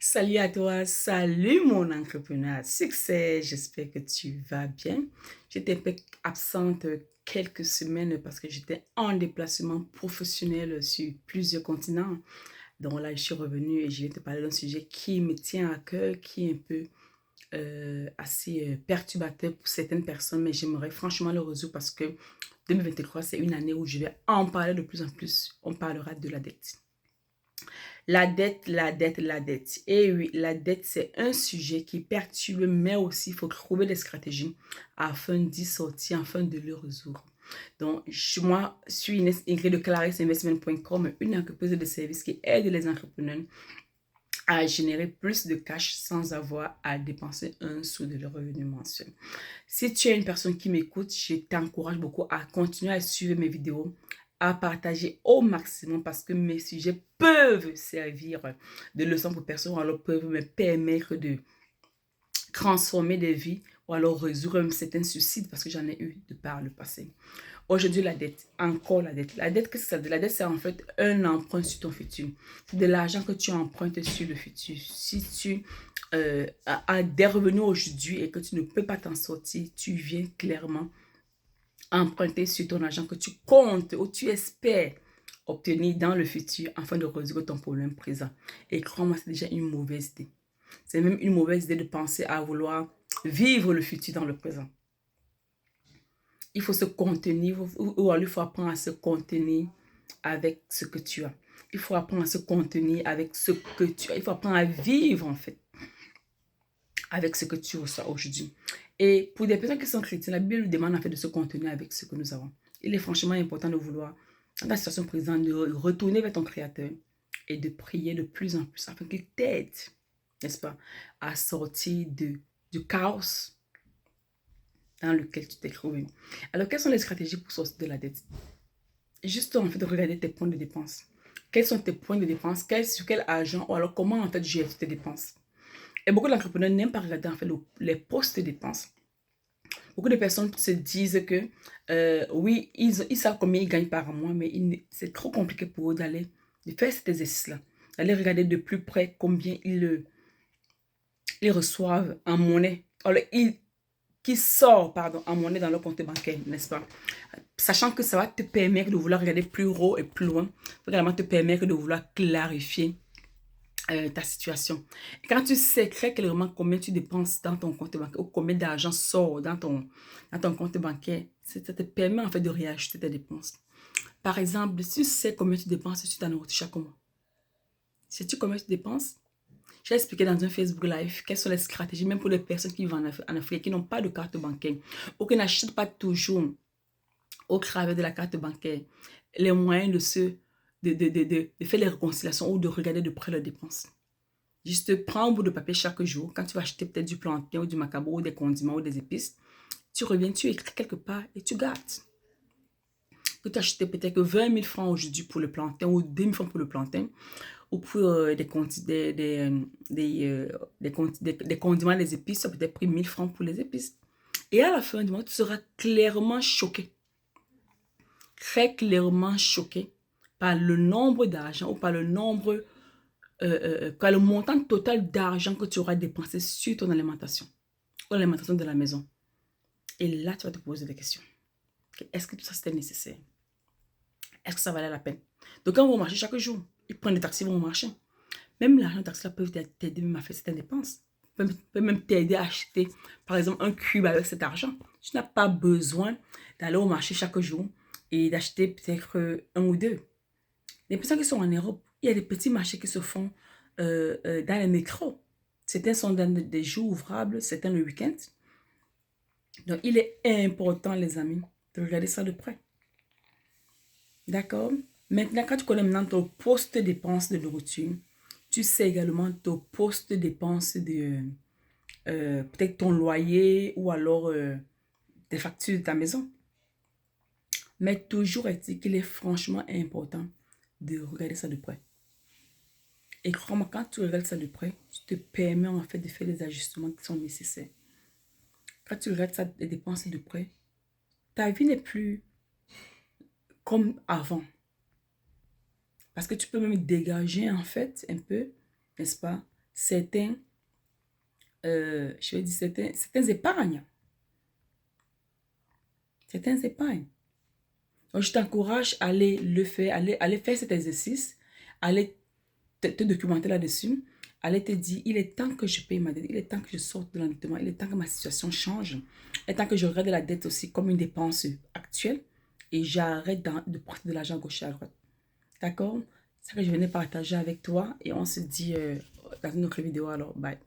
Salut à toi, salut mon entrepreneur à succès, j'espère que tu vas bien. J'étais un peu absente quelques semaines parce que j'étais en déplacement professionnel sur plusieurs continents. Donc là, je suis revenue et je vais te parler d'un sujet qui me tient à cœur, qui est un peu assez perturbateur pour certaines personnes, mais j'aimerais franchement le résoudre parce que 2023, c'est une année où je vais en parler de plus en plus. On parlera de la dette. La dette, la dette, la dette. Et oui, la dette, c'est un sujet qui perturbe, mais aussi il faut trouver des stratégies afin d'y sortir, afin de le résoudre. Donc, moi, je suis Ingrid de clarisinvestment.com, une entreprise de services qui aide les entrepreneurs à générer plus de cash sans avoir à dépenser un sou de leur revenu mensuel. Si tu es une personne qui m'écoute, je t'encourage beaucoup à continuer à suivre mes vidéos, à partager au maximum parce que mes sujets peuvent servir de leçon pour personne ou alors peuvent me permettre de transformer des vies ou alors résoudre un certain suicide parce que j'en ai eu de par le passé. Aujourd'hui, la dette, encore la dette. La dette, qu'est-ce que ça veut dire? La dette, c'est en fait un emprunt sur ton futur. C'est de l'argent que tu empruntes sur le futur. Si tu as des revenus aujourd'hui et que tu ne peux pas t'en sortir, tu viens clairement emprunter sur ton argent que tu comptes ou tu espères obtenir dans le futur afin de résoudre ton problème présent. Et crois-moi, c'est déjà une mauvaise idée. C'est même une mauvaise idée de penser à vouloir vivre le futur dans le présent. Il faut se contenir ou alors il faut apprendre à se contenir avec ce que tu as. Il faut apprendre à se contenir avec ce que tu as. Il faut apprendre à vivre en fait avec ce que tu reçois aujourd'hui. Et pour des personnes qui sont chrétiennes, la Bible nous demande en fait de se contenir avec ce que nous avons. Il est franchement important de vouloir, dans ta situation présente, de retourner vers ton Créateur et de prier de plus en plus afin qu'il t'aide, n'est-ce pas, à sortir du chaos dans lequel tu t'es trouvé. Alors, quelles sont les stratégies pour sortir de la dette? Juste en fait de regarder tes points de dépenses. Quels sont tes points de dépenses? Sur quel argent? Ou alors comment en fait gérer tes dépenses? Et beaucoup d'entrepreneurs n'aiment pas regarder en fait les postes de dépenses. Beaucoup de personnes se disent que oui, ils savent combien ils gagnent par mois, mais c'est trop compliqué pour eux d'aller faire cet exercice-là. D'aller regarder de plus près combien ils reçoivent en monnaie. Alors, qui sort, pardon, en monnaie dans leur compte bancaire, n'est-ce pas? Sachant que ça va te permettre de vouloir regarder plus haut et plus loin, ça va également te permettre de vouloir clarifier ta situation. Et quand tu sais très clairement combien tu dépenses dans ton compte bancaire ou combien d'argent sort dans ton compte bancaire, ça te permet en fait de réajuster tes dépenses. Par exemple, si tu sais combien tu dépenses sur ta nourriture chaque mois, sais-tu combien tu dépenses? J'ai expliqué dans un Facebook Live quelles sont les stratégies, même pour les personnes qui vivent en Afrique, qui n'ont pas de carte bancaire ou qui n'achètent pas toujours au travers de la carte bancaire les moyens de faire les réconciliations ou de regarder de près leurs dépenses. Juste prends un bout de papier chaque jour. Quand tu vas acheter peut-être du plantain ou du macabre ou des condiments ou des épices, tu reviens, tu écris quelque part et tu gardes. Que tu as acheté peut-être que 20 000 francs aujourd'hui pour le plantain ou 2 000 francs pour le plantain ou pour des condiments, des épices, tu as peut-être pris 1000 francs pour les épices. Et à la fin du mois, tu seras clairement choqué, très clairement choqué par le nombre d'argent ou par le montant total d'argent que tu auras dépensé sur ton alimentation ou l'alimentation de la maison. Et là, tu vas te poser des questions. Est-ce que tout ça, c'était nécessaire? Est-ce que ça valait la peine? Donc, quand vous marchez chaque jour, ils prennent des taxis, ils vont marcher. Même l'argent de taxi là peut t'aider même à faire certaines dépenses. Peut même t'aider à acheter, par exemple, un cube avec cet argent. Tu n'as pas besoin d'aller au marché chaque jour et d'acheter peut-être un ou deux. Les personnes qui sont en Europe, il y a des petits marchés qui se font dans les métros. Certains sont dans des jours ouvrables, certains le week-end. Donc, il est important, les amis, de regarder ça de près. D'accord? Maintenant, quand tu connais maintenant ton poste de dépenses de nourriture, tu sais également ton poste de dépenses de peut-être ton loyer ou alors des factures de ta maison. Mais toujours est-il qu'il est franchement important de regarder ça de près. Et crois-moi, quand tu regardes ça de près, tu te permets en fait de faire les ajustements qui sont nécessaires. Quand tu regardes ça, les dépenses de près, ta vie n'est plus comme avant. Parce que tu peux même dégager en fait un peu, n'est-ce pas, certains, je vais dire certaines épargnes. Certaines épargnes. Donc, je t'encourage à aller le faire, aller faire cet exercice, aller te documenter là-dessus, aller te dire, il est temps que je paye ma dette, il est temps que je sorte de l'endettement, il est temps que ma situation change, il est temps que je regarde la dette aussi comme une dépense actuelle et j'arrête de prendre de l'argent à gauche et à droite. D'accord? C'est ça que je venais partager avec toi et on se dit dans une autre vidéo alors. Bye.